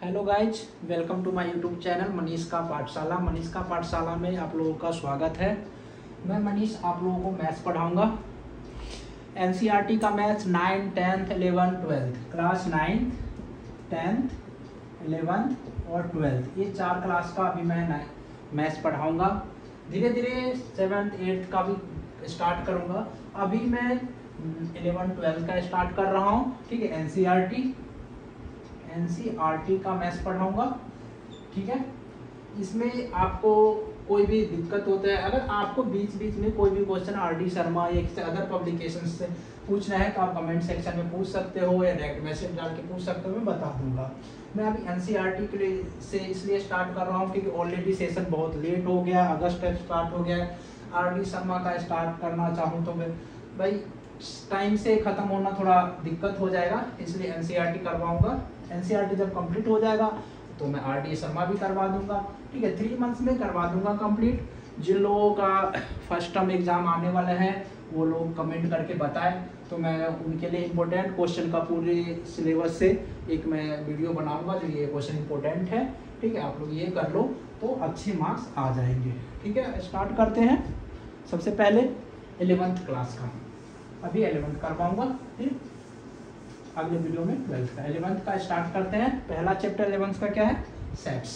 Hello guys, welcome to my YouTube channel Manish का पाठशाला। मनीष का पाठशाला में आप लोगों का स्वागत है। मैं मनीष आप लोगों को मैथ्स पढ़ाऊंगा। एनसीईआरटी का maths 9, 10th, 11th, 12th, class 9, 10th, 11th और 12th, ये 4 क्लास का अभी मैं मैथ्स पढ़ाऊंगा। धीरे धीरे 7th, 8th का भी स्टार्ट करूंगा। अभी मैं 11th, 12th का स्टार्ट कर रहा हूँ। ठीक है, एनसीईआरटी का मैथ्स पढ़ाऊंगा। ठीक है, इसमें आपको कोई भी दिक्कत होता है, अगर आपको बीच बीच में कोई भी क्वेश्चन आरडी शर्मा या किसी अदर पब्लिकेशन से पूछना है तो आप कमेंट सेक्शन में पूछ सकते हो या डायरेक्ट मैसेज डाल के पूछ सकते हो, मैं बता दूंगा। मैं अभी एनसीईआरटी के लिए से इसलिए स्टार्ट कर रहा हूँ क्योंकि ऑलरेडी सेशन बहुत लेट हो गया, अगस्त तक स्टार्ट हो गया। आरडी शर्मा का स्टार्ट करना चाहूँ तो भाई टाइम से ख़त्म होना थोड़ा दिक्कत हो जाएगा, इसलिए एनसीईआरटी करवाऊंगा। एनसीईआरटी जब कंप्लीट हो जाएगा तो मैं आरडी शर्मा भी करवा दूंगा। ठीक है, 3 मंथ्स में करवा दूंगा कंप्लीट। जिन लोगों का फर्स्ट टर्म एग्जाम आने वाला है वो लोग कमेंट करके बताएं तो मैं उनके लिए इम्पोर्टेंट क्वेश्चन का पूरे सिलेबस से एक मैं वीडियो बनाऊंगा जो ये क्वेश्चन इम्पोर्टेंट है। ठीक है, आप लोग ये कर लो तो अच्छे मार्क्स आ जाएंगे। ठीक है, स्टार्ट करते हैं। सबसे पहले 11th क्लास का, अभी 11th करवाऊंगा, फिर अगले वीडियो में 12th का। 11th का स्टार्ट करते हैं। पहला चैप्टर 11th का क्या है? सेट्स।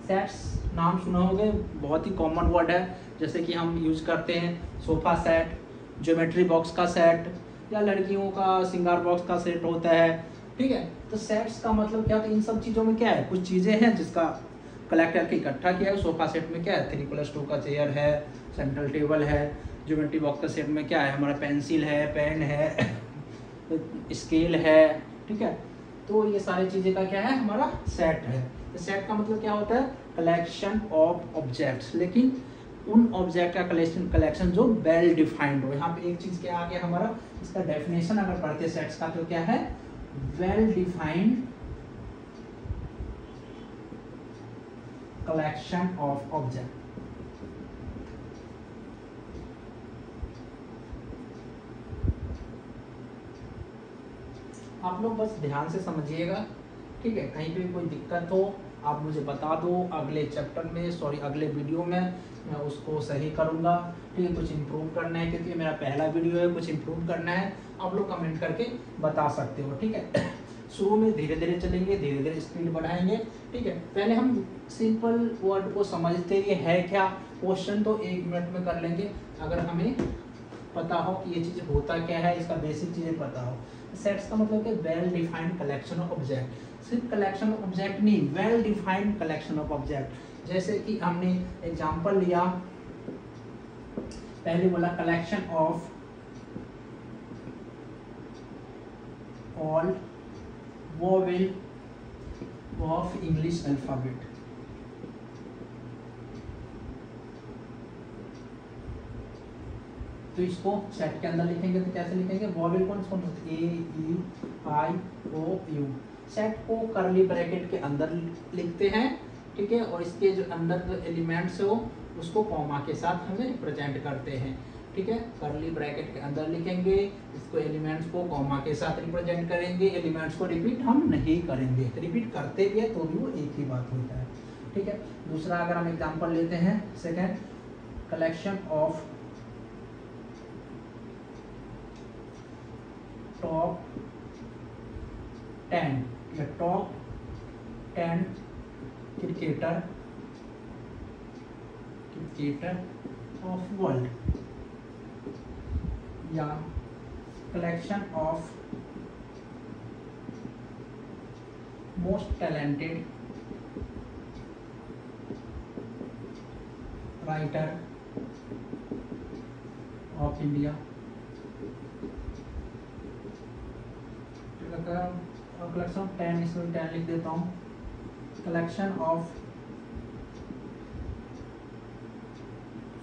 सेट्स नाम सुना होगे, बहुत ही कॉमन वर्ड है। जैसे कि हम यूज करते हैं सोफा सेट, ज्योमेट्री बॉक्स का सेट, या लड़कियों का सिंगार बॉक्स का सेट होता है। ठीक है, तो सेट्स का मतलब क्या होता है? इन सब चीज़ों में क्या है, कुछ चीज़ें हैं जिसका कलेक्ट करके इकट्ठा किया है। सोफा सेट में क्या है? 3+2 का चेयर है, सेंट्रल टेबल है। ज्योमेट्री बॉक्स का सेट में क्या है? हमारा पेंसिल है, पेन है, स्केल है। ठीक है, तो ये सारी चीज़ें का क्या है? हमारा सेट है। तो सेट का मतलब क्या होता है? कलेक्शन ऑफ ऑब्जेक्ट्स, लेकिन उन ऑब्जेक्ट का कलेक्शन जो वेल डिफाइंड हो। यहाँ पे एक चीज़ क्या आ गया हमारा, इसका डेफिनेशन अगर पढ़ते सेट्स का तो क्या है? Well defined collection of object. आप लोग बस ध्यान से समझिएगा। ठीक है, कहीं पे कोई दिक्कत हो आप मुझे बता दो, अगले चैप्टर में अगले वीडियो में मैं उसको सही करूँगा। ठीक है, कुछ इम्प्रूव करना है क्योंकि मेरा पहला वीडियो है, कुछ इम्प्रूव करना है, आप लोग कमेंट करके बता सकते हो। ठीक है, शुरू में धीरे धीरे चलेंगे, धीरे धीरे स्पीड बढ़ाएंगे। ठीक है, पहले हम सिंपल वर्ड को समझते ये है क्या। क्वेश्चन तो 1 मिनट में कर लेंगे अगर हमें पता हो कि ये चीज़ होता क्या है, इसका बेसिक चीज़ें पता हो। सेट्स का मतलब कि well defined collection of object. सिर्फ कलेक्शन ऑफ ऑब्जेक्ट नहीं, well defined collection of object. जैसे कि हमने एग्जांपल लिया, पहले बोला collection of all vowel of English alphabet. तो इसको सेट के अंदर लिखेंगे तो कैसे लिखेंगे? वोवेल कौन कौन होते? ए, ई, आई, ओ, यू। सेट को करली ब्रैकेट के अंदर लिखते हैं। ठीक है, और इसके जो अंदर जो एलिमेंट्स हो उसको कॉमा के साथ हमें रिप्रेजेंट करते हैं। ठीक है, करली ब्रैकेट के अंदर लिखेंगे, इसको एलिमेंट्स को कॉमा के साथ रिप्रेजेंट करेंगे। एलिमेंट्स को रिपीट हम नहीं करेंगे, रिपीट करते भी है तो भी वो एक ही बात होता है। ठीक है, दूसरा अगर हम एग्जाम्पल लेते हैं, सेकेंड, कलेक्शन ऑफ टॉप 10 या टॉप 10 क्रिकेटर ऑफ वर्ल्ड, या collection of most talented writer of India. Collection of 10, इसमें 10 लिख देता हूँ। Collection of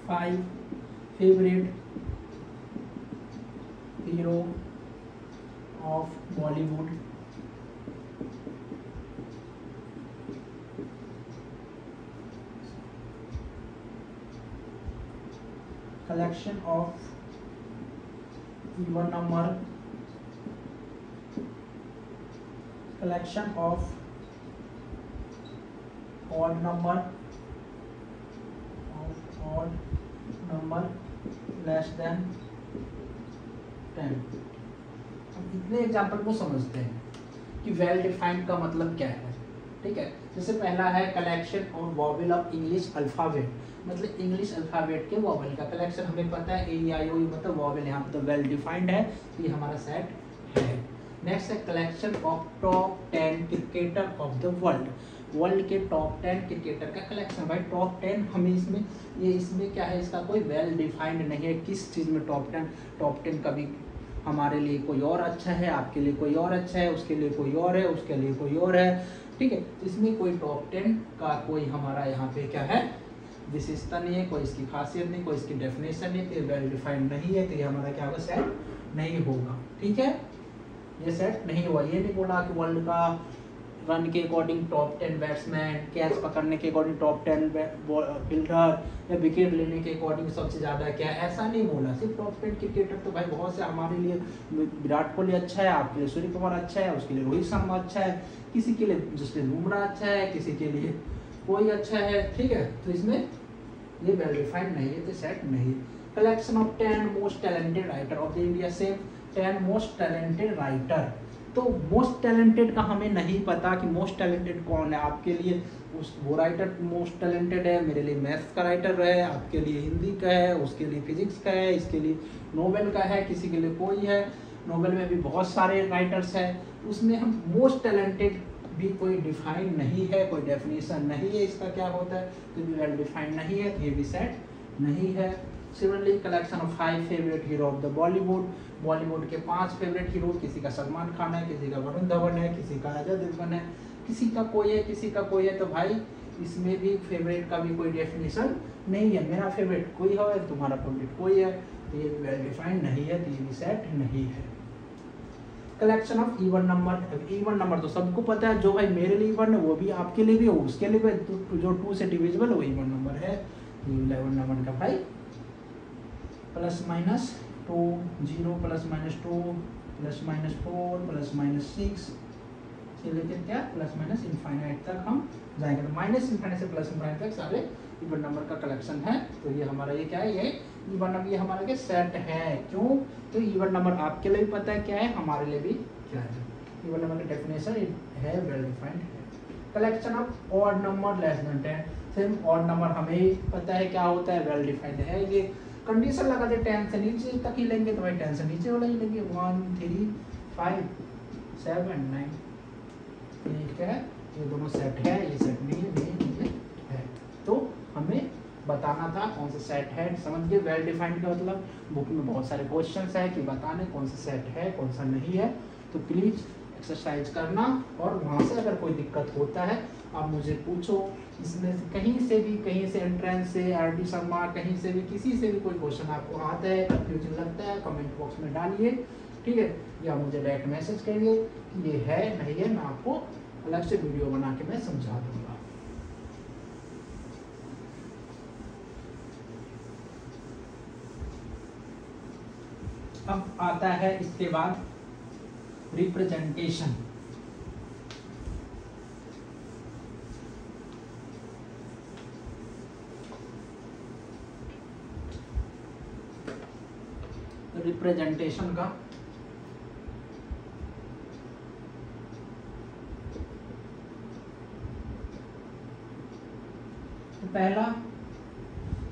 5 favourite hero of Bollywood. Collection of even number collection of odd number less than 10। हम इतने example को समझते हैं कि वेल डिफाइंड का मतलब क्या है। ठीक है, जैसे पहला है कलेक्शन और वॉवेल ऑफ इंग्लिश अल्फाबेट, मतलब इंग्लिश अल्फाबेट के वॉवेल का कलेक्शन। हमें पता है ए आई ओ मतलब वॉवेल, यहाँ पर तो वेल डिफाइंड है, तो ये हमारा सेट है। नेक्स्ट है collection of top 10 cricketer of the world, world के टॉप 10 क्रिकेटर का कलेक्शन। भाई टॉप 10 हमें इसमें क्या है, इसका कोई वेल डिफाइंड नहीं है किस चीज़ में टॉप 10 कभी हमारे लिए कोई और अच्छा है, आपके लिए कोई और अच्छा है, उसके लिए कोई और है, उसके लिए कोई और है। ठीक है, इसमें कोई टॉप 10 का कोई हमारा यहाँ पे क्या है विशेषता नहीं है, कोई इसकी खासियत नहीं, कोई इसकी डेफिनेशन नहीं, तो वेल डिफाइंड नहीं है, तो ये हमारा क्या होगा, सेट नहीं होगा। ठीक है, ये सेट नहीं हुआ। ये नहीं बोला कि वर्ल्ड का रन के अकॉर्डिंग टॉप 10 बैट्समैन, कैच पकड़ने के अकॉर्डिंग टॉप 10 फील्डर, या विकेट लेने के अकॉर्डिंग सबसे ज़्यादा क्या, ऐसा नहीं बोला। सिर्फ टॉप 10 क्रिकेटर तो भाई बहुत से, हमारे लिए विराट कोहली अच्छा है, आपके लिए सूर्य कुमार अच्छा है, उसके लिए रोहित शर्मा अच्छा है, किसी के लिए जसप्रीत बुमराह अच्छा है, किसी के लिए कोई अच्छा है। ठीक है, तो इसमें ये वेल डिफाइंड नहीं है, तो सेट नहीं। Collection of 10 most talented writer of the India, से 10 मोस्ट टैलेंटेड राइटर। तो मोस्ट टैलेंटेड का हमें नहीं पता कि मोस्ट टैलेंटेड कौन है। आपके लिए वो राइटर मोस्ट टैलेंटेड है, मेरे लिए मैथ्स का राइटर है, आपके लिए हिंदी का है, उसके लिए फिजिक्स का है, इसके लिए नोबेल का है, किसी के लिए कोई है। नोबेल में भी बहुत सारे राइटर्स हैं, उसमें हम मोस्ट टैलेंटेड भी कोई डिफाइन नहीं है, कोई डेफिनेशन नहीं है इसका क्या होता है, तो भी वेल डिफाइंड नहीं है, तो ये भी सेट नहीं है। Similarly collection of 5 favourite hero of the Bollywood, Bollywood के 5 फेवरेट हीरो, किसी का सलमान खान है, किसी का वरुण धवन है, किसी का अजय देवगन है, किसी का कोई है, किसी का कोई है। तो भाई इसमें भी फेवरेट का भी कोई डेफिनेशन नहीं है, मेरा फेवरेट कोई है, तुम्हारा फेवरेट कोई है, तो ये भी वेल डिफाइंड नहीं है, तो ये भी सेट नहीं है। Collection of even number, even number तो सबको पता है, जो भाई मेरे लिए इवन है वो भी आपके लिए भी हो, उसके लिए भी जो 2 से डिविजिबल वो इवन नंबर है। 11 नंबर का भाई plus minus 2, 0 plus minus 2 plus minus 4 plus minus 6 से लेकर क्या प्लस माइनस इनफाइनाइट तक हम जाएंगे। तो माइनस इनफाइनाइट से प्लस इनफाइनाइट तक सारे इवन नंबर का कलेक्शन है। तो ये हमारा ये क्या है, ये इवन नंबर, ये हमारा क्या सेट है। क्यों, तो इवन नंबर आपके लिए भी पता है क्या है, हमारे लिए भी क्या है। इवन नंबर की डेफिनेशन है, वेल डिफाइंड है। Collection of odd number less then 10, same odd number हमें पता है क्या होता है, वेल डिफाइंड है। ये कंडीशन लगा दे 10 से नीचे तक ही लेंगे, तो भाई 10 से नीचे वाला ही लेंगे। 1 3 5 7 9, ये क्या है, ये दोनों सेट है, ये सेट नहीं है, है। तो हमें बताना था कौन सा सेट है, समझ गए। वेल डिफाइंड का मतलब बुक में बहुत सारे क्वेश्चंस है कि बताने कौन सा सेट है कौन सा नहीं है। तो प्लीज एक्सरसाइज करना, और वहाँ से अगर कोई दिक्कत होता है आप मुझे पूछो। इसमें से कहीं से एंट्रेंस से, आरडी शर्मा, कहीं से भी, किसी से भी कोई क्वेश्चन आपको आता है, कंफ्यूजन लगता है, कमेंट बॉक्स में डालिए, ठीक है, या मुझे डायरेक्ट मैसेज करिए कि ये है नहीं है, मैं आपको अलग से वीडियो बना के मैं समझा दूंगा। अब आता है इसके बाद रिप्रेजेंटेशन। रिप्रेजेंटेशन का तो पहला,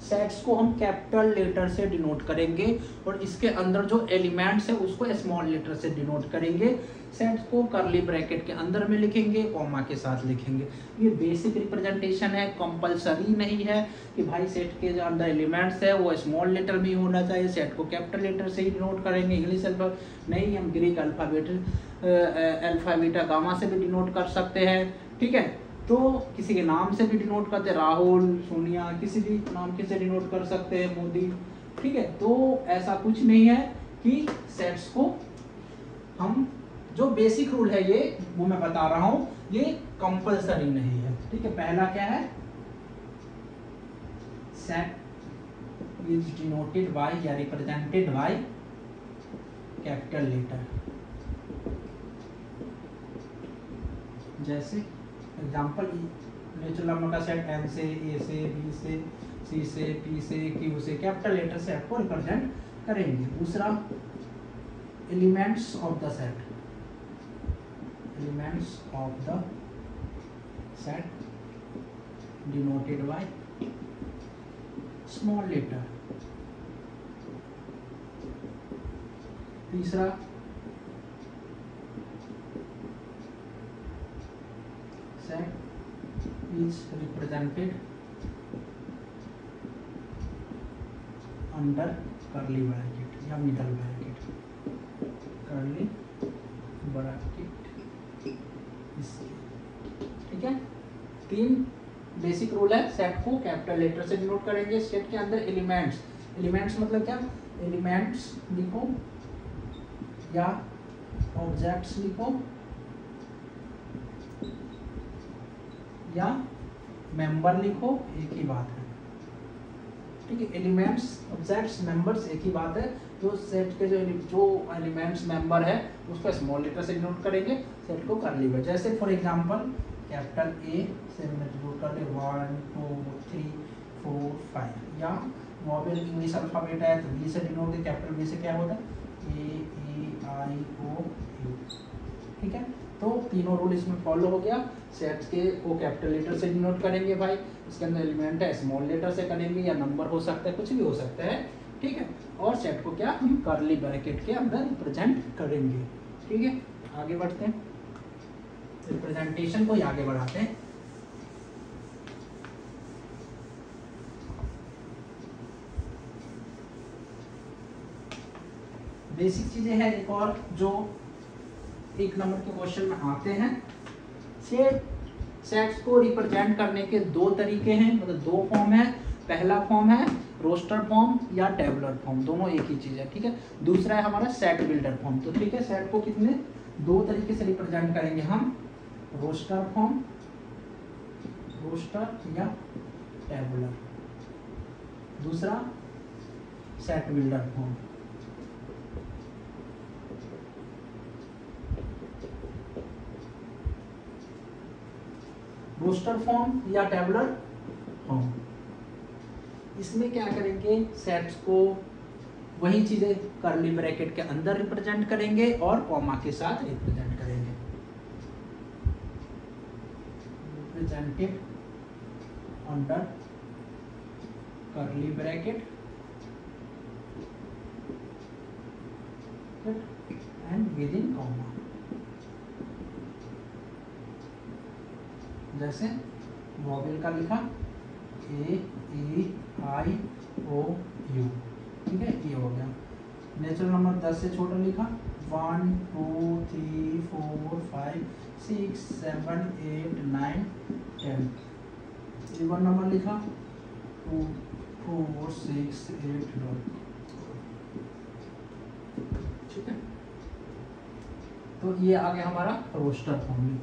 सेट्स को हम कैपिटल लेटर से डिनोट करेंगे और इसके अंदर जो एलिमेंट्स है उसको स्मॉल लेटर से डिनोट करेंगे। सेट्स को कर्ली ब्रैकेट के अंदर में लिखेंगे, कॉमा के साथ लिखेंगे। ये बेसिक रिप्रेजेंटेशन है, कंपलसरी नहीं है कि भाई सेट के जो अंदर एलिमेंट्स है वो स्मॉल लेटर में होना चाहिए, सेट को कैपिटल लेटर से ही डिनोट करेंगे। इंग्लिश अल्फाबेट नहीं, हम Greek alphabet alpha beta gamma से भी डिनोट कर सकते हैं, ठीक है। तो किसी के नाम से भी डिनोट करते हैं, राहुल, सोनिया, किसी भी नाम के से डिनोट कर सकते हैं, मोदी, ठीक है। तो ऐसा कुछ नहीं है कि सेट्स को हम, जो बेसिक रूल है ये वो मैं बता रहा हूं, ये कंपलसरी नहीं है, ठीक है। पहला क्या है, सेट इज डिनोटेड बाय या रिप्रेजेंटेड बाय कैपिटल लेटर, जैसे एग्जाम्पल नेचुरल नंबर का सेट n से, a से, b से, c से, p से, q से, कैपिटल लेटर से आपको रिप्रेजेंट करेंगे। दूसरा elements of the set, elements of the set denoted by small letter. तीसरा set is represented under curly bracket या middle bracket, curly bracket इसके, ठीक है। 3 बेसिक रूल है। सेट को कैपिटल लेटर से डिनोट करेंगे। सेट के अंदर एलिमेंट्स, एलिमेंट्स मतलब क्या, एलिमेंट्स लिखो या ऑब्जेक्ट्स लिखो या मेंबर लिखो, एक ही बात है, ठीक है। एलिमेंट्स, ऑब्जेक्ट्स, मेंबर्स एक ही बात है। तो सेट के जो एलिमेंट्स मेंबर है उसको स्मॉल लेटर से डिनोट करेंगे, सेट को कर्ली ब्रैकेट। जैसे फॉर एग्जांपल कैपिटल ए से मैं डिनोट कर ले 1 2 3 4 5, या वॉवेल इंग्लिश अल्फाबेट है तो बी से डिनोट दे, कैपिटल बी से क्या होता है ए ई आई ओ यू, ठीक है। तो तीनों रूल इसमें फॉलो हो गया। सेट्स के को कैपिटल लेटर से डिनोट करेंगे भाई, इसके अंदर एलिमेंट है स्मॉल लेटर से करेंगे, या नंबर हो सकता है, कुछ भी हो सकता है, ठीक है। और सेट को क्या हम कर्ली ब्रैकेट के अंदर रिप्रेजेंट करेंगे, ठीक है। आगे बढ़ते हैं, रिप्रेजेंटेशन को ही आगे बढ़ाते हैं। बेसिक चीजें हैं एक और जो 1 नंबर के क्वेश्चन में आते हैं। सेट्स को रिप्रेजेंट करने के 2 तरीके हैं, मतलब 2 फॉर्म है। पहला फॉर्म है रोस्टर फॉर्म या टेबुलर फॉर्म, दोनों एक ही चीज है, ठीक है। दूसरा है हमारा सेट बिल्डर फॉर्म। तो ठीक है, सेट को कितने 2 तरीके से रिप्रेजेंट करेंगे हम, रोस्टर फॉर्म, रोस्टर या टेबुलर। दूसरा set builder form. Roster form या टेबुलर फॉर्म, इसमें क्या करेंगे, सेट्स को वही चीजें कर्ली ब्रैकेट के अंदर रिप्रेजेंट करेंगे और कॉमा के साथ रिप्रेजेंट करेंगे। Represented under curly bracket and with in comma. जैसे वॉवेल का लिखा ए ई आई ओ यू, ठीक है, ये हो गया। नेचुरल नंबर 10 से छोटा लिखा 1 2 3 4 5 6 7 8 9 10। इवन नंबर लिखा 2 4 6 8 9, ठीक है। तो ये आ गया हमारा रोस्टर फॉर्म।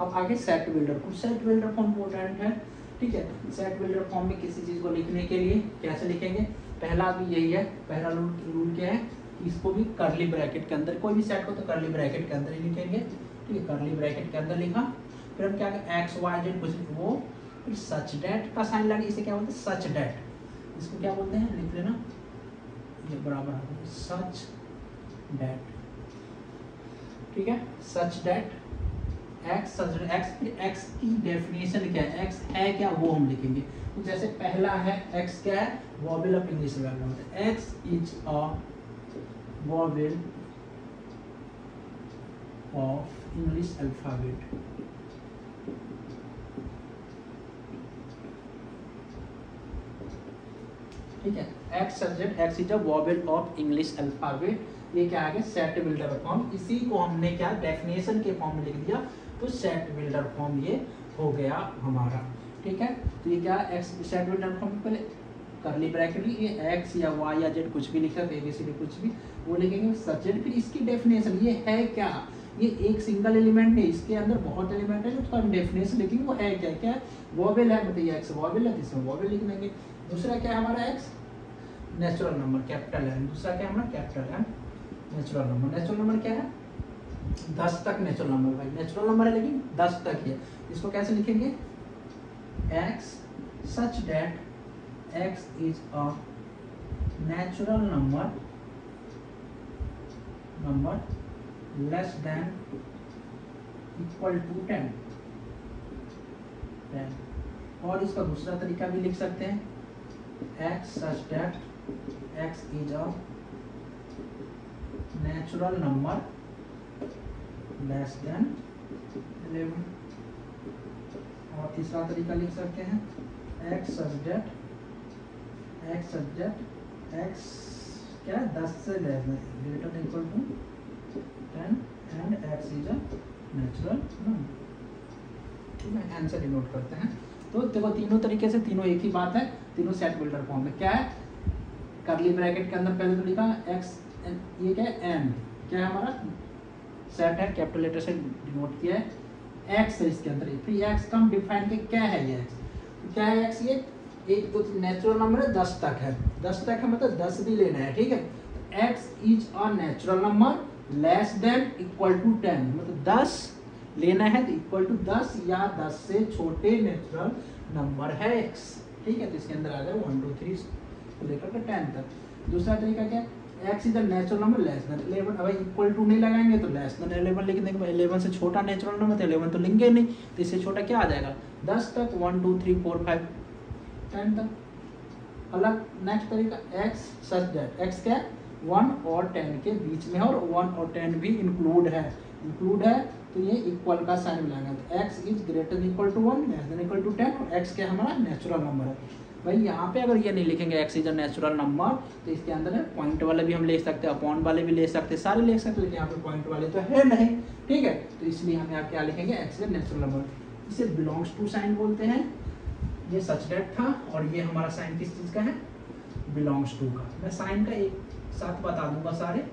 अब आगे set builder form. Set builder form important है, ठीक है। सेट बिल्डर फॉर्म में किसी चीज को लिखने के लिए कैसे लिखेंगे, पहला भी यही है। पहला रूल क्या है, इसको भी कर्ली ब्रैकेट के अंदर, कोई भी सेट को तो कर्ली ब्रैकेट के अंदर ही लिखेंगे, ठीक है। कर्ली ब्रैकेट के अंदर लिखा, फिर हम क्या एक्स वाई जेड कुछ वो, फिर सच डेट का साइन लगे, इसे क्या बोलते हैं, सच डेट। इसको क्या बोलते हैं, लिख लेना, ये बराबर है सच डेट, ठीक है। सच डेट एक्स, एक्स की डेफिनेशन क्या है, एक्स है क्या वो हम लिखेंगे। तो जैसे पहला है एक्स क्या है, vowel of English alphabet, x is a vowel of English alphabet. ठीक है, x subject, x is a vowel of English alphabet. ये क्या आ गया, सेट बिल्डर फॉर्म। इसी को हमने क्या डेफिनेशन के फॉर्म में लिख दिया, तो सेट बिल्डर फॉर्म ये हो गया हमारा, ठीक है। तो ये क्या एक्स सेट बिल्डर फॉर्म, पहले कर्ली ब्रैकेट ये एक्स या वाई या जेड कुछ भी लिखा, एबीसीडी कुछ भी वो लिखेंगे सब्जेक्ट। फिर इसकी डेफिनेशन ये है क्या, ये एक सिंगल एलिमेंट है, इसके अंदर बहुत एलिमेंट है, उसका हम डेफिनेशन लिखेंगे वो है क्या, क्या वॉवेल है, बताइए एक्स वॉवेल है, इसमें वॉवेल लिख देंगे। दूसरा क्या है हमारा x natural number capital N, दूसरा क्या है हमारा capital N natural number. Natural number क्या है, 10 तक नेचुरल नंबर, भाई नेचुरल नंबर है लेकिन 10 तक है। इसको कैसे लिखेंगे, x such that x is a natural number less than equal to 10। और इसका दूसरा तरीका भी लिख सकते हैं, x such that x is a natural number less than 11। और तीसरा तरीका लिख सकते हैं, x such that x क्या है, 10 से greater than equal to 10 and x is a natural number. ठीक है, आंसर डिनोट करते हैं। तो देखो तीनों तरीके से, तीनों एक ही बात है, तीनों सेट बिल्डर फॉर्म में। क्या है, करली ब्रैकेट के अंदर पहले तो लिखा x, ये क्या है, n क्या है हमारा सेट है, कैपिटल लेटर से डिनोट किया है, x है इसके अंदर। फिर x का हम डिफाइन के क्या है, ये x क्या है, x ये एक तो नेचुरल नंबर है, 10 तक है, 10 तक है मतलब 10 भी लेना है। ठीक है, x is a natural number less than equal to 10, मतलब 10 लेना है तो इक्वल टू 10 या 10 से छोटे नेचुरल नंबर है x। ठीक है, तो इसके अंदर आ जाए 1 2 3 से लेकर के 10 तक। दूसरा तरीका क्या है, x is a natural number less then 11। अब इक्वल टू नहीं लगाएंगे तो लेस देन 11 लिख देंगे। 11 से छोटा नेचुरल नंबर तो 11 तो लेंगे नहीं, तो इससे छोटा क्या आ जाएगा, 10 तक, 1 2 3 4 5 10 तक। अलग नेक्स्ट तरीका, x सच दैट x क्या है, 1 और 10 के बीच में है, और 1 और 10 भी इंक्लूड है तो ये इक्वल का साइन मिलाएंगे, तो x is greater than equal to 1 less than equal to 10, और x क्या हमारा नेचुरल नंबर है। भाई यहाँ पे अगर ये नहीं लिखेंगे x is a natural number, तो इसके अंदर है पॉइंट वाले भी हम ले सकते हैं, अपॉन वाले भी ले सकते हैं, सारे ले सकते हैं, लेकिन यहाँ पे पॉइंट वाले तो है नहीं। ठीक है, तो इसलिए हम यहाँ क्या लिखेंगे, x is a natural number. इसे बिलोंग्स टू साइन बोलते हैं। ये सच दैट था, और ये हमारा साइन किस चीज़ का है, बिलोंग्स टू का। मैं साइन का एक साथ बता दूंगा सारे,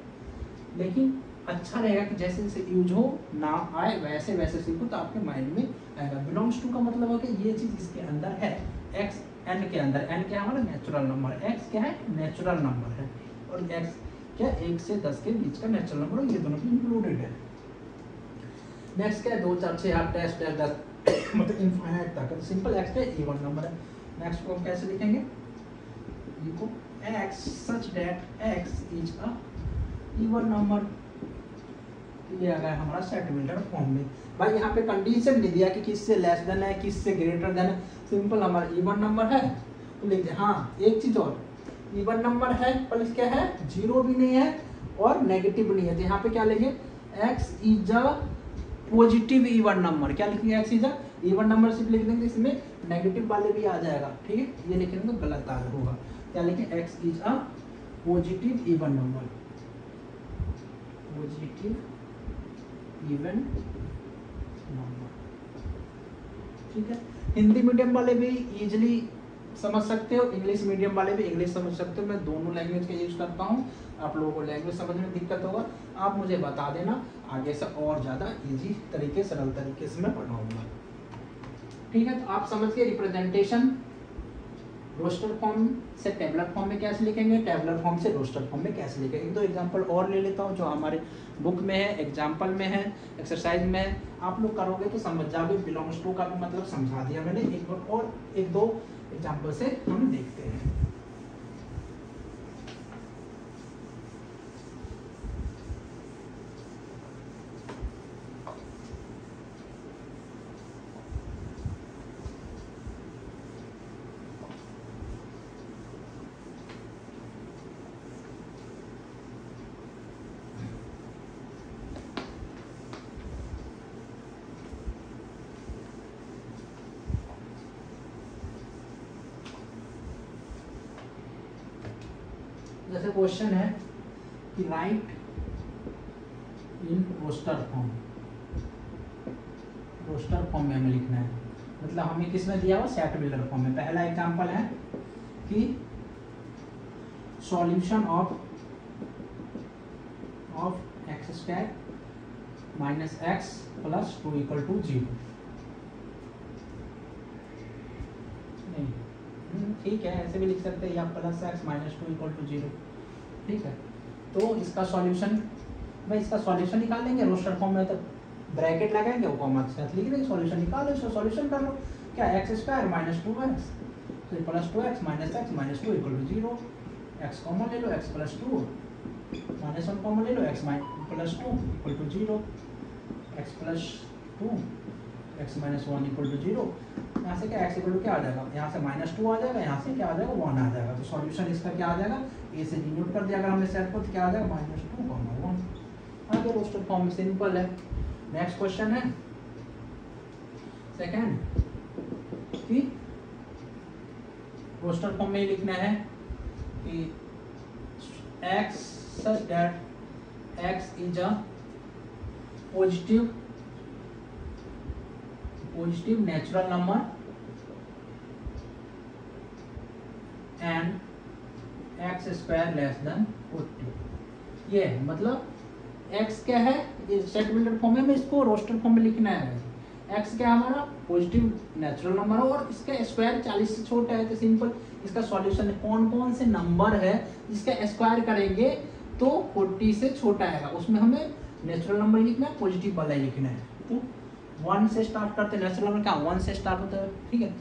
लेकिन अच्छा रहेगा कि जैसे जैसे यूज हो ना आए वैसे वैसे सीखो, तो आपके माइंड में आएगा। बिलोंग्स टू का मतलब है कि ये चीज़ इसके अंदर है, x n के अंदर, n क्या है हमारा नेचुरल नंबर, x क्या है नेचुरल नंबर है, और x क्या 1 से 10 के बीच का नेचुरल नंबर, और ये दोनों भी इंक्लूडेड है। नेक्स्ट क्या है, 2 4 6 8 10 10 मतलब इनफाइनाइट तक, तो सिंपल x का इवन नंबर है। नेक्स्ट को हम कैसे लिखेंगे, लिखो x such that x is a even number। ये आ गया हमारा सेट बिल्डर फॉर्म में। भाई यहाँ पे कंडीशन नहीं दिया कि किससे लेस देन है, किससे ग्रेटर देन है, सिंपल हमारा इवन नंबर है तो लिख दे। हाँ एक चीज और, इवन नंबर है प्लस क्या है, 0 भी नहीं है और नेगेटिव नहीं है, तो यहाँ पे क्या लिखे, x is a positive even number. क्या लिखेंगे, x is a even number, सिर्फ लिख देंगे, इसमें नेगेटिव वाले भी आ जाएगा। ठीक है, ये लिखेंगे तो गलत आ होगा। क्या लिखें, x is a positive even number, positive even number. ठीक है, हिंदी मीडियम वाले भी इजीली समझ सकते हो, इंग्लिश मीडियम वाले भी इंग्लिश समझ सकते हो। मैं दोनों लैंग्वेज का यूज करता हूँ। आप लोगों को लैंग्वेज समझने में दिक्कत होगा, आप मुझे बता देना, आगे से और ज़्यादा इजी तरीके, सरल तरीके से मैं पढ़ाऊँगा। ठीक है, तो आप समझ के रिप्रेजेंटेशन रोस्टर फॉर्म से टेबलर फॉर्म में कैसे लिखेंगे, टेबलर फॉर्म से रोस्टर फॉर्म में कैसे लिखेंगे। एक दो एग्जांपल और ले लेता हूँ जो हमारे बुक में है, एग्जांपल में है, एक्सरसाइज में है, आप लोग करोगे तो समझ जाओगे। बिलोंग्स टू का भी मतलब समझा दिया मैंने, एक बार और एक दो एग्जांपल से हम देखते हैं। जैसे क्वेश्चन है कि write in roster form, roster form में हमें लिखना है, मतलब हमें किसमें दिया हुआ, सेट बिल्डर फॉर्म में। पहला एग्जांपल है कि solution of x square minus x plus 2 equal to 0। ठीक है, ऐसे भी लिख सकते हैं, या plus x minus 2 equal to 0। ठीक है, तो इसका सॉल्यूशन भाई इसका सॉल्यूशन निकालेंगे, रोस्टर फॉर्म में तो ब्रैकेट लगाएंगे, वो कॉमा के साथ लिख देंगे, सॉल्यूशन निकालो, इसका सॉल्यूशन कर लो। क्या एक्स स्क्वायर माइनस 2x तो plus 2x minus 2 equal to 0, X common ले लो, एक्स प्लस 2 माइनस 1 कॉमन ले लो, X plus 2 equal to 0, X plus 2 X minus 1 equal to 0। यहाँ से क्या एक्स इक्वल टू क्या आ जाएगा, यहाँ से माइनस 2 आ जाएगा, यहाँ से क्या आ जाएगा 1 आ जाएगा। तो सॉल्यूशन इसका क्या आ जाएगा, ए से डिनोट कर दिया अगर हमने सेट को, तो क्या आ जाएगा माइनस 2 कॉमा 1। आगे रोस्टर फॉर्म में सिंपल है। नेक्स्ट क्वेश्चन है सेकंड कि रोस्टर फॉर्म में लिखना है कि x such that x is a positive natural number and x square less than 40। ये मतलब x क्या है, सेट बिल्डर फॉर्म में इसको रोस्टर फॉर्म में लिखना है। x क्या है हमारा पॉजिटिव नेचुरल नंबर है और इसका स्क्वायर 40 से छोटा है, तो सिंपल इसका सॉल्यूशन है कौन कौन से नंबर है जिसका स्क्वायर करेंगे तो 40 से छोटा आएगा, उसमें हमें नेचुरल नंबर लिखना है, पॉजिटिव वाला ही लिखना है। तो 1 से स्टार्ट करते हैं, नेचुरल नंबर क्या 1 से स्टार्ट होता है, ठीक है।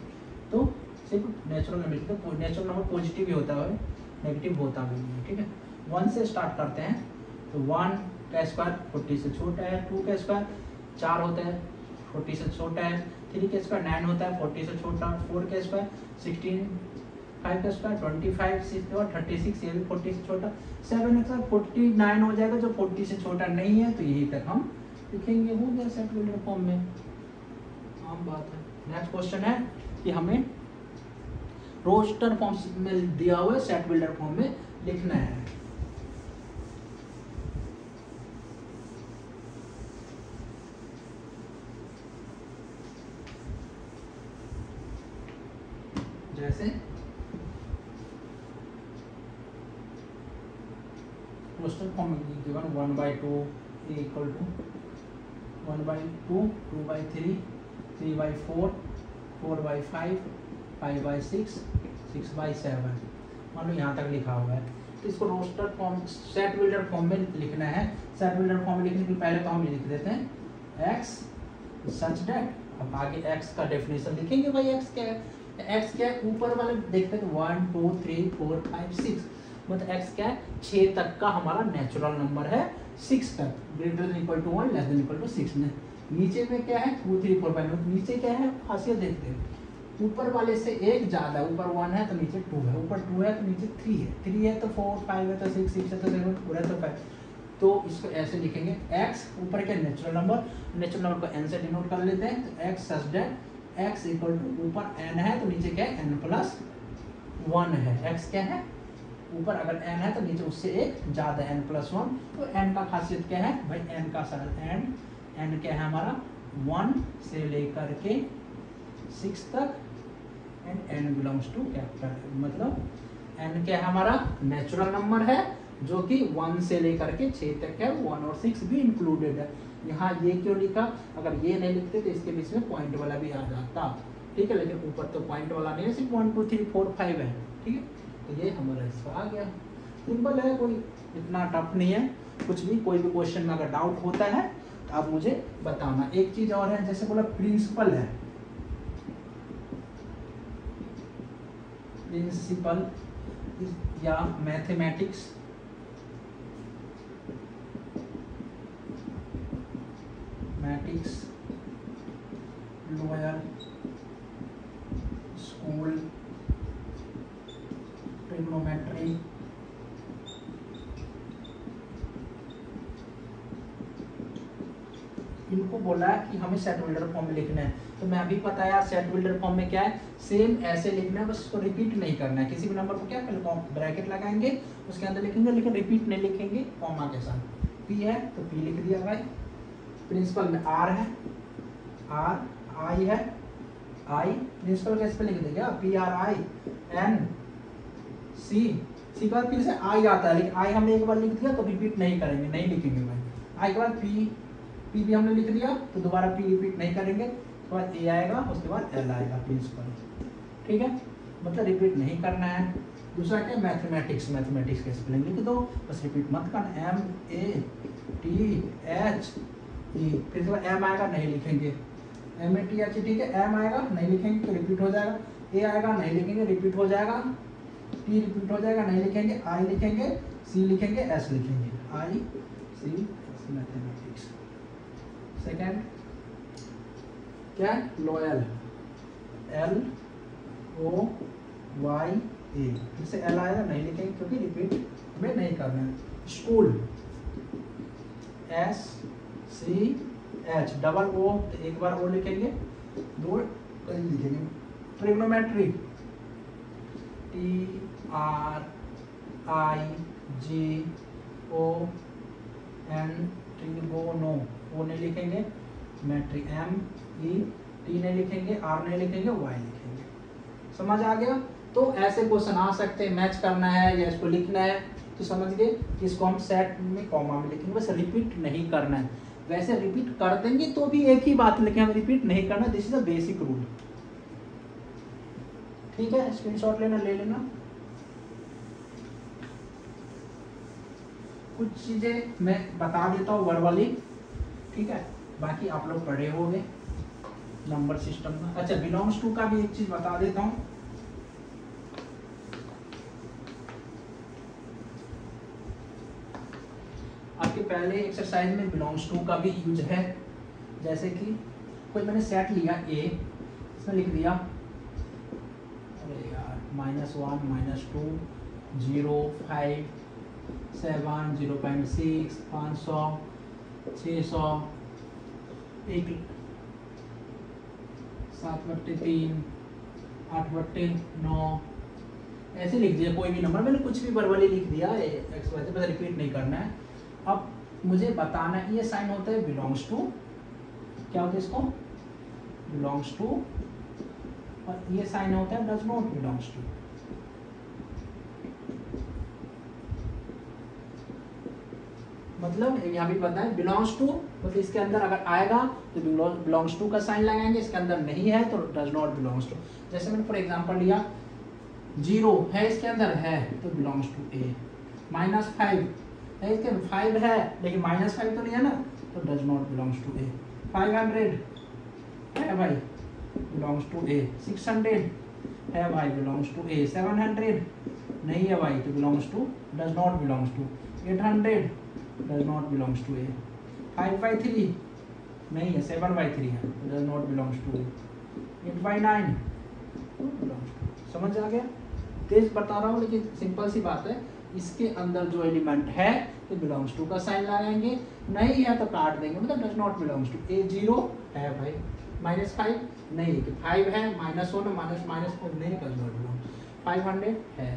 तो सिर्फ नेचुरल नंबर लिखते हैं, नेचुरल नंबर पॉजिटिव ही होता है, नेगेटिव होता भी नहीं है, ठीक है। 1 से स्टार्ट करते हैं, तो 1 का स्क्वायर 40 से छोटा है, 2 का स्क्वायर 4 होता है 40 से छोटा है, 3 का स्क्वायर 9 होता है 40 से छोटा, 4 का स्क्वायर 16, 5 का स्क्वायर 25, 6 और 36 ये भी 40 से छोटा, 7 का स्क्वायर 49 हो जाएगा जो 40 से छोटा नहीं है, तो यही तक हम लिखेंगे। हो गया सेट बिल्डर फॉर्म में, आम बात है। नेक्स्ट क्वेश्चन है कि हमें रोस्टर फॉर्म में दिया हुआ है सेट बिल्डर फॉर्म में लिखना है। जैसे रोस्टर फॉर्म में गिवन 1/2 a इक्वल टू 1/2, 2/3, 3/4, 4/5, 5/6, 6/7, मान लो यहाँ तक लिखा हुआ है। तो इसको roster form set builder form में लिखना है। सेट बिल्डर फॉर्म में लिखने के पहले तो हम लिख देते हैं x सच दैट, अब आगे x का डेफिनेशन लिखेंगे। भाई x क्या है, x क्या है, ऊपर वाले देखते हैं 1 2 3 4 5 6, मतलब x क्या है 6 तक का हमारा नेचुरल नंबर है, 6 तक greater than equal to 1 less than equal to 6 में। नीचे में क्या है 2 3 4 5, नीचे क्या है खासियत देखते हैं, ऊपर वाले से एक ज्यादा, ऊपर 1 है तो नीचे 2 है, ऊपर 2 है तो नीचे 3 है, 3 है तो 4, 5 है तो 6, 6 है तो 7, 4 है तो 5। तो इसको ऐसे लिखेंगे x ऊपर के नेचुरल नंबर, नेचुरल नंबर को n से डिनोट कर लेते हैं, तो x such that x equal to ऊपर n है तो नीचे क्या है n प्लस 1 है। x क्या है ऊपर अगर n है तो नीचे उससे एक ज्यादा n प्लस 1, तो n का खासियत क्या है भाई, n का n क्या है हमारा 1 से लेकर के 6 तक and n belongs to capital, मतलब n क्या है हमारा नेचुरल नंबर है जो कि 1 से लेकर के 6 तक है, 1 और 6 भी इंक्लूडेड है। यहाँ ये क्यों लिखा, अगर ये नहीं लिखते तो इसके बीच में पॉइंट वाला भी आ जाता, ठीक है, लेकिन ऊपर तो पॉइंट वाला नहीं है, सिर्फ 1 2 3 4 5 है, ठीक है। तो ये हमारा इसका आ गया, सिंपल है, कोई इतना टफ नहीं है। कुछ भी कोई भी क्वेश्चन में अगर डाउट होता है तो आप मुझे बताना। एक चीज और है, जैसे बोला प्रिंसिपल है, प्रिंसिपल या मैथमेटिक्स लोअर स्कूल ट्रिग्नोमेट्री इनको बोला है कि हमें सेट बिल्डर फॉर्म में लिखना है। तो मैं अभी पता है सेट बिल्डर फॉर्म में क्या है, सेम ऐसे लिखना है, बस इसको रिपीट नहीं करना है। किसी भी नंबर को क्या पहले ब्रैकेट लगाएंगे, उसके अंदर लिखेंगे, लेकिन रिपीट नहीं लिखेंगे, कॉमा के साथ। पी है तो पी लिख दिया भाई, प्रिंसिपल में आर है, आर आई है, आई प्रिंसिपल कैसे पे लिख देगा, P R I N C, C के बाद फिर से आई आता है, लेकिन आई हमने एक बार लिख दिया तो रिपीट नहीं करेंगे, नहीं लिखेंगे भाई। आई के बाद पी, पी भी हमने लिख दिया तो दोबारा पी रिपीट नहीं करेंगे, उसके बाद ए आएगा, उसके बाद एल आएगा प्रिंसिपल, ठीक है, मतलब रिपीट नहीं करना है। दूसरा क्या मैथमेटिक्स, मैथमेटिक्स के स्पेलिंग लिख दो, बस रिपीट मत करना, एम ए THE, फिर से M आएगा नहीं लिखेंगे, MATHE, ठीक है, M आएगा नहीं लिखेंगे तो रिपीट हो जाएगा, A आएगा नहीं लिखेंगे रिपीट हो जाएगा, T रिपीट हो जाएगा नहीं लिखेंगे, I लिखेंगे, C लिखेंगे, S लिखेंगे, ICS मैथमेटिक्स। सेकेंड क्या लॉयल, LOYA, फिर से L आएगा नहीं लिखेंगे क्योंकि रिपीट हमें नहीं करना है। स्कूल SCH, डबल O तो एक बार O लिखेंगे, दो लिखेंगे। ट्रिग्नोमेट्री TRIGON, ट्रिगोनो, O नहीं लिखेंगे, मैट्री MET नहीं लिखेंगे, R नहीं लिखेंगे, Y लिखेंगे। समझ आ गया? तो ऐसे क्वेश्चन आ सकते हैं, मैच करना है या इसको लिखना है तो समझ गए, इसको हम सेट में कॉमा में लिखेंगे, बस रिपीट नहीं करना है। वैसे रिपीट कर देंगे तो भी एक ही बात लिखें, हम रिपीट नहीं करना, this is a basic rule. ठीक है, स्क्रीनशॉट लेना ले लेना। कुछ चीजें मैं बता देता हूँ वर्बली, ठीक है, बाकी आप लोग पढ़े होंगे नंबर सिस्टम का। अच्छा, बिलोंग्स टू का भी एक चीज बता देता हूँ। आपके पहले एक्सरसाइज में बिलोंग्स टू का भी यूज है, जैसे कि कोई मैंने सेट लिया A, इसमें लिख दिया अरे यार -1 -2 0 5 7 0.6 500 600 1 7/3 8/9 ऐसे लिख दिया, कोई भी नंबर मैंने कुछ भी वर्बली लिख दिया, एक्स वाई से रिपीट नहीं करना है। अब मुझे बताना है, ये साइन होता है बिलोंग्स टू, क्या होता है इसको, बिलोंग्स टू, और ये साइन होता है डज नॉट बिलोंग्स टू। मतलब यहाँ भी पता है बिलोंग्स टू, मतलब इसके अंदर अगर आएगा तो बिलोंग्स टू का साइन लगाएंगे, इसके अंदर नहीं है तो डज नॉट बिलोंग्स टू। जैसे मैंने फॉर एग्जांपल लिया 0 है इसके अंदर है तो बिलोंग्स टू A, -5 है इसके अंदर 5 है लेकिन -5 तो नहीं है ना तो does not belongs to A। 500 है भाई बिलोंग्स टू A, 600 है भाई बिलोंग्स टू A, 700 नहीं है भाई तो belongs to does not belongs to, 800 does not belongs to A, 5/3 नहीं है, 7/3 है does not belongs to A, 8/9 belongs to. समझ आ गया? तेज बता रहा हूँ लेकिन सिंपल सी बात है, इसके अंदर जो एलिमेंट है तो बिलोंग्स टू का साइन लगाएंगे, नहीं है तो काट देंगे, मतलब does not belongs to. A 0 है भाई, -5 नहीं है, 5 है, -1 -5 नहीं, डज नॉट बिलोंग्स। 500 है,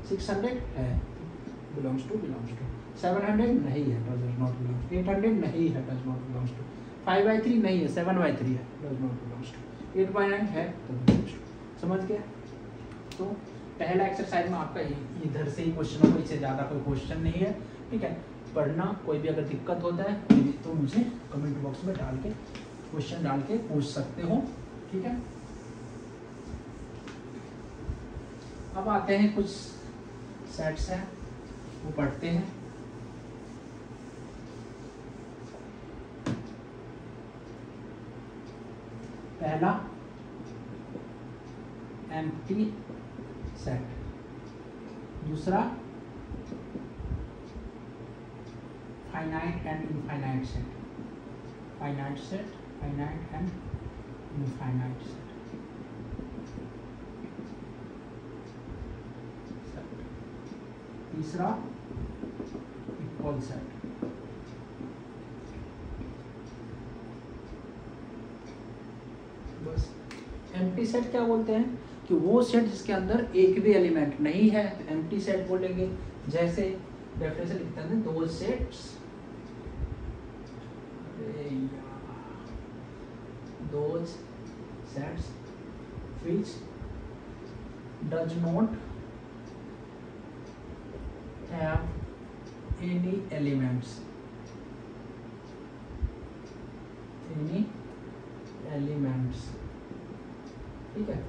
600 है, बिलोंग्स टू 700 नहीं है, डज नॉट बिलोंग्स। 800 नहीं है, डज नॉट बिलोंग्स टू। 5/3 नहीं है, 7/3 है, डज नॉट बिलोंग्स टू। 8/9 है तो बिलोंग्स टू। समझ गया? तो पहला एक्सरसाइज में आपका इधर से ही क्वेश्चन होगा, इससे ज़्यादा कोई क्वेश्चन नहीं है, ठीक है। पढ़ना, कोई भी अगर दिक्कत होता है तो मुझे कमेंट बॉक्स में डाल के क्वेश्चन डाल के पूछ सकते हो, ठीक है। अब आते हैं कुछ सेट्स हैं वो पढ़ते हैं। पहला एम्प्टी सेट, दूसरा finite and infinite set, finite set, finite and infinite set. तीसरा इक्वल सेट, बस। एम्प्टी सेट क्या बोलते हैं कि वो सेट जिसके अंदर एक भी एलिमेंट नहीं है तो एम्प्टी सेट बोलेंगे। जैसे डेफिनेशन लिखते हैं, दो sets, those sets which does not have any elements, ठीक है,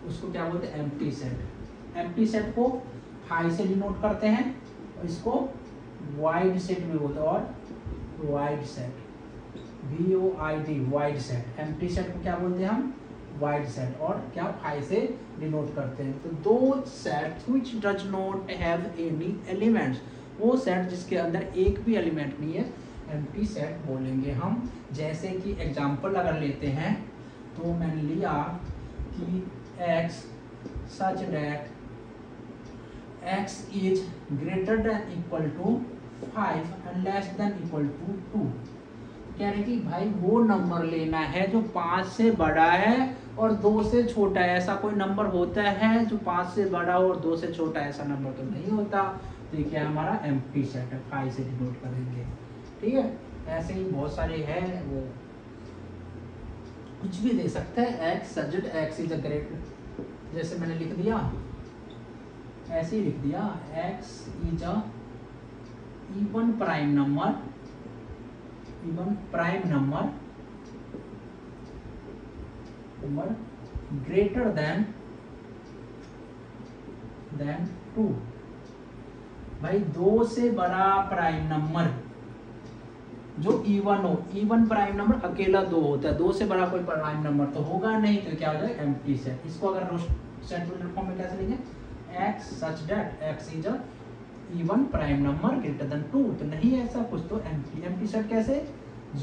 उसको क्या बोलते हैं, एम्प्टी सेट। एम्प्टी सेट को हाई से डिनोट करते हैं और इसको वाइड सेट भी बोलते हैं, और wide set, VOID wide set. Empty set को क्या बोलते हैं हम? Wide set. और क्या फाइव से डिनोट करते हैं? तो दो set which does not have any elements, वो सेट जिसके अंदर एक भी एलिमेंट नहीं है, एम्प्टी सेट बोलेंगे हम। जैसे कि एग्जांपल अगर लेते हैं तो मैंने लिया कि x such that x is greater than equal to 5 and less than equal to 2। कह रहे कि भाई वो नंबर लेना है जो 5 से बड़ा है और 2 से छोटा है। ऐसा कोई नंबर होता है जो 5 से बड़ा हो और 2 से छोटा है? ऐसा नंबर तो नहीं होता। तो ये क्या हमारा एम्प्टी सेट है, 5 से डिनोट करेंगे। ठीक है, ऐसे ही बहुत सारे हैं, वो कुछ भी दे सकते हैं। x such that x is a greater, जैसे मैंने लिख दिया, ऐसे ही लिख दिया, x is a even prime number, even prime number greater than 2। भाई 2 से बड़ा प्राइम नंबर जो इवन हो। इवन प्राइम नंबर अकेला 2 होता है, 2 से बड़ा कोई प्राइम नंबर तो होगा नहीं, तो क्या हो जाएगा? Empty set. इसको अगर सेट फॉर्म में कैसे लिखेंगे? x such that x is a even prime number greater than 2। तो नहीं है ऐसा कुछ, तो एम्प्टी सेट कैसे?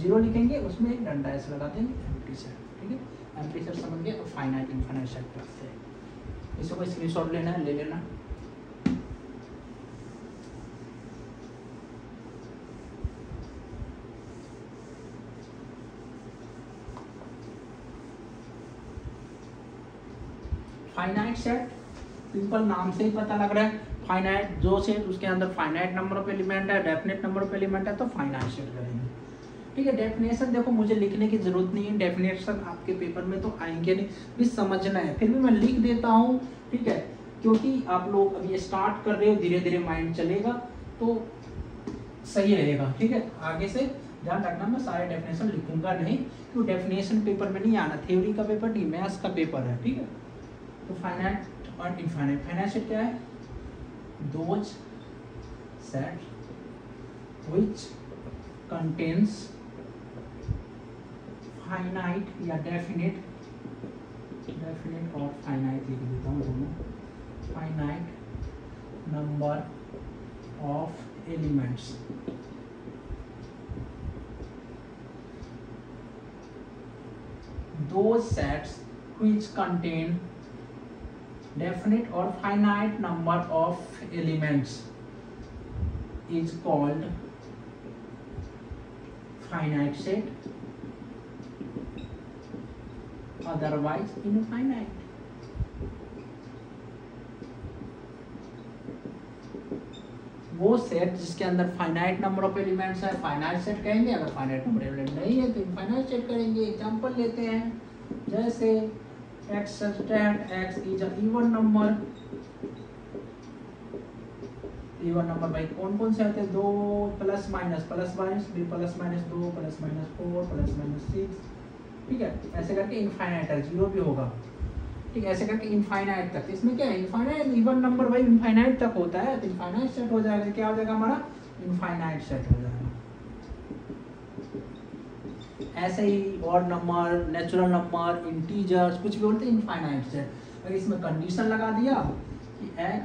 0 लिखेंगे, उसमें एक डंडा ऐसे लगा देंगे, एम्प्टी सेट। ठीक है, एम्प्टी सेट समझ गए। और फाइनाइट इनफाइनाइट सेट करते हैं। इसको कोई स्क्रीनशॉट लेना है ले लेना। फाइनाइट सेट सिंपल नाम से ही पता लग रहा है। फाइनाइट जो सेट उसके अंदर फाइनाइट नंबर ऑफ एलिमेंट है, डेफिनेट नंबर ऑफ एलिमेंट है, तो फाइनाइट सेट करेंगे। ठीक है, डेफिनेशन देखो मुझे लिखने की जरूरत नहीं है, डेफिनेशन आपके पेपर में तो आएंगे नहीं, भी समझना है, फिर भी मैं लिख देता हूँ। ठीक है, क्योंकि आप लोग अभी स्टार्ट कर रहे हो, धीरे धीरे माइंड चलेगा तो सही रहेगा। ठीक है, आगे से ध्यान रखना, मैं सारे डेफिनेशन लिखूंगा नहीं, क्योंकि डेफिनेशन पेपर में नहीं आना, थ्योरी का पेपर नहीं, मैथ्स का पेपर है। ठीक है, तो फाइनाइट और इनफाइनाइट। फाइनाइट सेट क्या है? Those set which contains finite या डेफिनेट और फाइनाइट लिख देता हूँ दोनों, finite number of elements. Those sets which contain definite or finite number of elements is called finite set, otherwise infinite। वो सेट जिसके अंदर फाइनाइट नंबर ऑफ एलिमेंट्स है, फाइनाइट सेट कहेंगे। अगर फाइनाइट नंबर एलिमेंट नहीं है तो इनफाइनाइट सेट करेंगे। एग्जांपल लेते हैं, जैसे x such that x is a even number। Even number भाई कौन कौन से आते हैं? 2 प्लस माइनस प्लस माइनस, फिर plus minus 2 plus minus 4 plus minus 6। ठीक है, ऐसे करके इनफाइनाइट तक, 0 भी होगा। ठीक है, ऐसे करके इनफाइनाइट तक। इसमें क्या है? इनफाइनाइट इवन नंबर भाई इनफाइनाइट तक होता है, तो इनफाइनाइट सेट हो जाएगा। क्या हो जाएगा हमारा? इनफाइनाइट सेट हो जाएगा। ऐसे ही odd number, natural number, integers, कुछ भी बोलते हैं इनफाइनाइट सेट। अगर इसमें कंडीशन लगा दिया कि x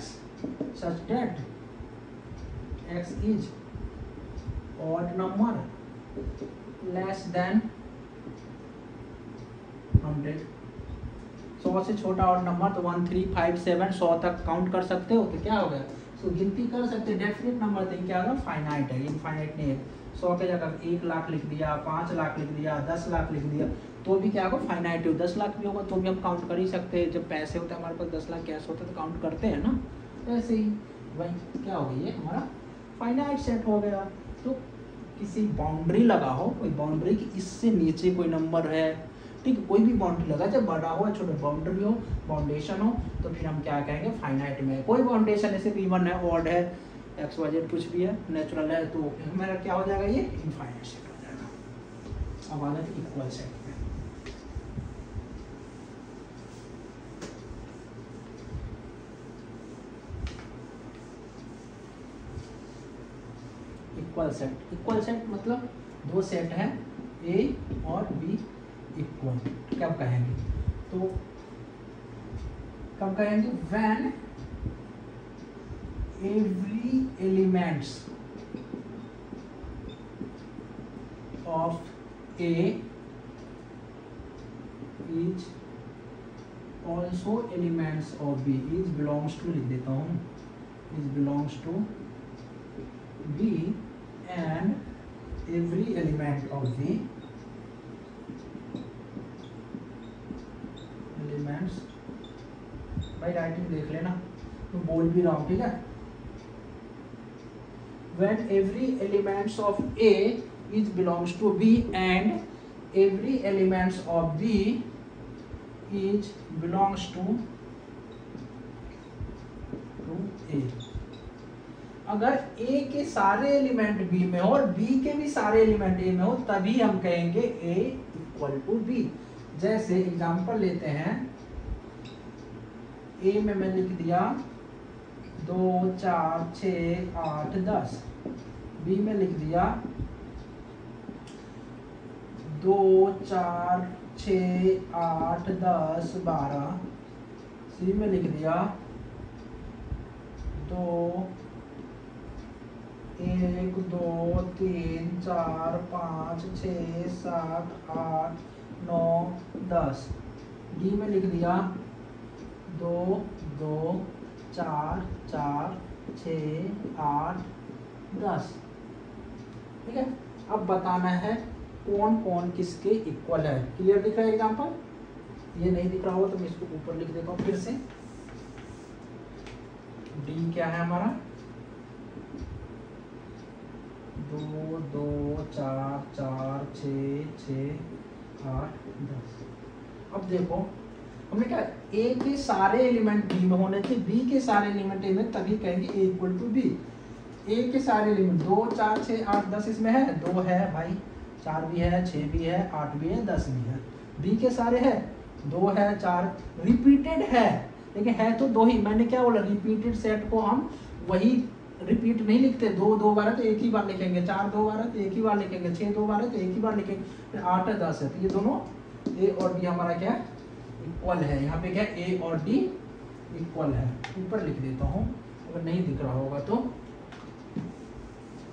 such that x is odd number less than 100, 100 से छोटा ऑड नंबर, तो 1 3 5 7 100 तक काउंट कर सकते हो, तो क्या हो गया? तो गिनती कर सकते हैं। डेफिनेट नंबर तो क्या होगा? फाइनाइट है, इनफाइनाइट नहीं है। 100 के जगह 1 लाख लिख दिया, 5 लाख लिख दिया, 10 लाख लिख दिया, तो भी क्या होगा? फाइनाइट हो। 10 लाख भी होगा तो भी हम काउंट कर ही सकते हैं। जब पैसे होते हैं हमारे पास, 10 लाख कैश होता है तो काउंट करते हैं ना। ऐसे ही भाई क्या हो गया? ये हमारा फाइनाइट सेट हो गया। तो किसी बाउंड्री लगा हो, कोई बाउंड्री की इससे नीचे कोई नंबर है, ठीक है, कोई भी बाउंड्री लगा, जब बड़ा हो, छोटा बाउंड्री हो, बाउंडेशन हो, तो फिर हम क्या कहेंगे? फाइनाइट में कोई बाउंडेशन ऐसे इवन है, ऑड है, एक्स वाई जेड कुछ भी है, नेचुरल है, तो हमारा क्या हो जाएगा? ये इनफाइनाइट सेट हो जाएगा। अब आ जाते हैं इक्वल सेट में। इक्वल सेट मतलब दो सेट है ए और बी इक्वल, कब कहेंगे? तो कब कहेंगे? When every elements of A is also elements of B, is belongs to, लिख देता हूँ, is belongs to B and every element of B, elements, भाई राइटिंग देख लेना, तो बोल भी रहा हूँ, ठीक है? When every elements of A is belongs to B and every elements of B is belongs to A. अगर A के सारे एलिमेंट B में हो और B के भी सारे एलिमेंट A में हो तभी हम कहेंगे A इक्वल टू B। जैसे एग्जांपल लेते हैं, A में मैं लिख दिया 2 4 6 8 10, बी में लिख दिया 2 4 6 8 10 12, सी में लिख दिया 2 1 2 3 4 5 6 7 8 9 10, डी में लिख दिया 2 2 4 4 6 8 10, ठीक है? अब बताना है कौन कौन किसके इक्वल है। क्लियर दिख रहा है एग्जांपल? ये नहीं दिख रहा हो तो मैं इसको ऊपर लिख देता हूँ फिर से। डी क्या है हमारा? 2 2 4 4 6 6 8 10। अब देखो हमने क्या, ए के सारे एलिमेंट बी में होने थे, बी के सारे एलिमेंट ए में, तभी कहेंगे ए इक्वल टू बी। ए के सारे एलिमेंट 2 4 6 8 10 इसमें है, 2 है भाई, 4 भी है, 6 भी है, 8 भी है, 10 भी है। बी के सारे है, 2 है, 4 रिपीटेड है, लेकिन है तो 2 ही। मैंने क्या बोला, रिपीटेड सेट को हम वही रिपीट नहीं लिखते, 2 2 बार है तो एक ही बार लिखेंगे, 4 2 बार है तो एक ही बार लिखेंगे, 6 2 बार है तो एक ही बार लिखेंगे, 8 है 10 है, तो ये दोनों ए और बी हमारा क्या है, इक्वल है। यहाँ पे क्या ए और डी इक्वल है। ऊपर लिख देता हूँ अगर नहीं दिख रहा होगा तो।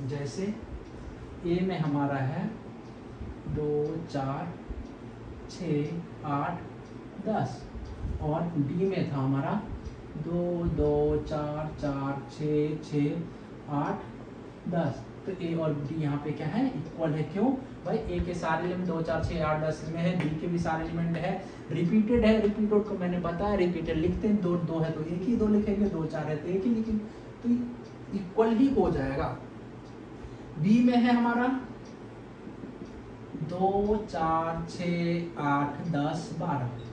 जैसे ए में हमारा है 2 4 6 8 10 और डी में था हमारा 2 2 4 4 6 6 8 10, तो ए और डी यहाँ पे क्या है, इक्वल है। क्यों भाई? ए के सारे एलिमेंट 2 4 6 8 10 में है, डी के भी सारे एलिमेंट है, रिपीटेड है। रिपीटेड को मैंने बताया, रिपीटेड लिखते हैं, 2 2 है तो एक ही 2 लिखेंगे, 2 4 है तो एक ही लिखेंगे, तो इक्वल ही हो जाएगा। बी में है हमारा 2 4 6 8 10 12,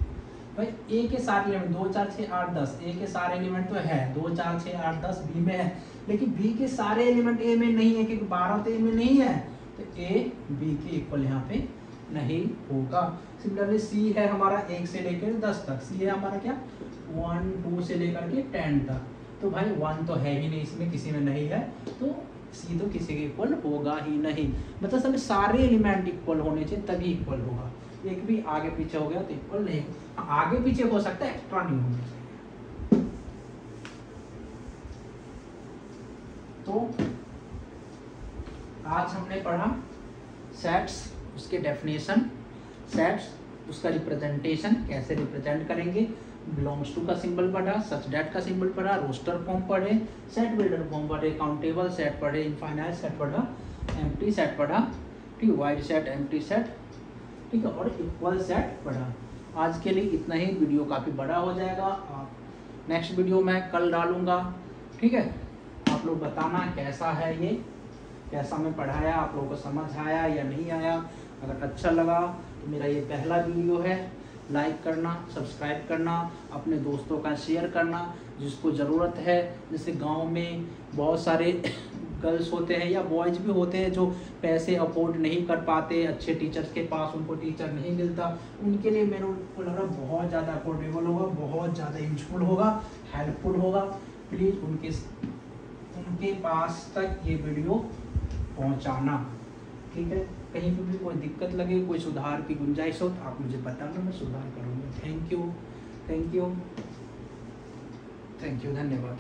भाई ए के सारे एलिमेंट 2 4 6 8 10, ए के सारे एलिमेंट तो है 2 4 6 8 10 बी में है, लेकिन बी के सारे एलिमेंट ए में नहीं है क्योंकि 12 तो ए में नहीं है, तो ए बी के इक्वल यहाँ पे नहीं होगा। सिमिलरली सी है हमारा 1 से लेकर 10 तक, सी है हमारा क्या 1 2 से लेकर के 10 तक, तो भाई 1 तो है ही नहीं इसमें, किसी में नहीं है, तो सी तो किसी के इक्वल होगा ही नहीं। मतलब सब सारे एलिमेंट इक्वल होने चाहिए तभी इक्वल होगा, एक भी आगे पीछे हो गया तो इक्वल नहीं। आगे पीछे हो सकता है, एक्स्ट्रा नहीं होना चाहिए। तो आज हमने पढ़ा सेट्स, उसके डेफिनेशन, सेट्स उसका रिप्रेजेंटेशन कैसे रिप्रेजेंट करेंगे, बिलोंग्स टू का सिंबल पढ़ा, सच दैट का सिंबल पढ़ा, रोस्टर फॉर्म पढ़े, सेट बिल्डर फॉर्म पढ़े, काउंटेबल सेट पढ़े, इनफाइनाइट सेट पढ़ा, एम्प्टी सेट पढ़ा, ठीक है, वाइड सेट, एम्प्टी सेट, ठीक है, और इक्वल सेट पढ़ा। आज के लिए इतना ही, वीडियो काफ़ी बड़ा हो जाएगा, नेक्स्ट वीडियो मैं कल डालूंगा, ठीक है। आप लोग बताना कैसा है ये, कैसा मैं पढ़ाया, आप लोगों को समझ आया या नहीं आया। अगर अच्छा लगा तो मेरा ये पहला वीडियो है, लाइक करना, सब्सक्राइब करना, अपने दोस्तों का शेयर करना जिसको ज़रूरत है। जैसे गांव में बहुत सारे गर्ल्स होते हैं या बॉयज़ भी होते हैं जो पैसे अफोर्ड नहीं कर पाते, अच्छे टीचर्स के पास उनको टीचर नहीं मिलता, उनके लिए मेरे को लग रहा बहुत ज़्यादा अफोर्डेबल होगा, बहुत ज़्यादा यूजफुल होगा, हेल्पफुल होगा। प्लीज़ उनके पास तक ये वीडियो पहुंचाना, ठीक है। कहीं पर भी कोई दिक्कत लगे, कोई सुधार की गुंजाइश हो तो आप मुझे बताना, मैं सुधार करूँगा। Thank you, thank you, thank you, धन्यवाद।